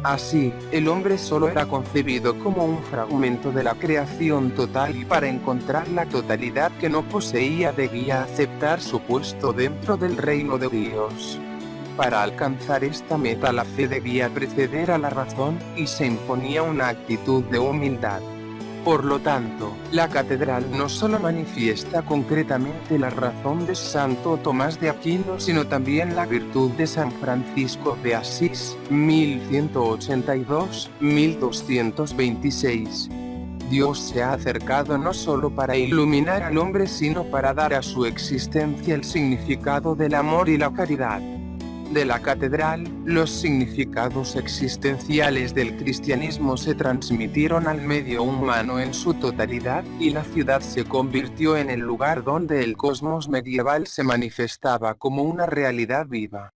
Así, el hombre solo era concebido como un fragmento de la creación total y para encontrar la totalidad que no poseía debía aceptar su puesto dentro del reino de Dios. Para alcanzar esta meta la fe debía preceder a la razón, y se imponía una actitud de humildad. Por lo tanto, la catedral no solo manifiesta concretamente la razón de Santo Tomás de Aquino, sino también la virtud de San Francisco de Asís, 1182-1226. Dios se ha acercado no solo para iluminar al hombre, sino para dar a su existencia el significado del amor y la caridad. De la catedral, los significados existenciales del cristianismo se transmitieron al medio humano en su totalidad, y la ciudad se convirtió en el lugar donde el cosmos medieval se manifestaba como una realidad viva.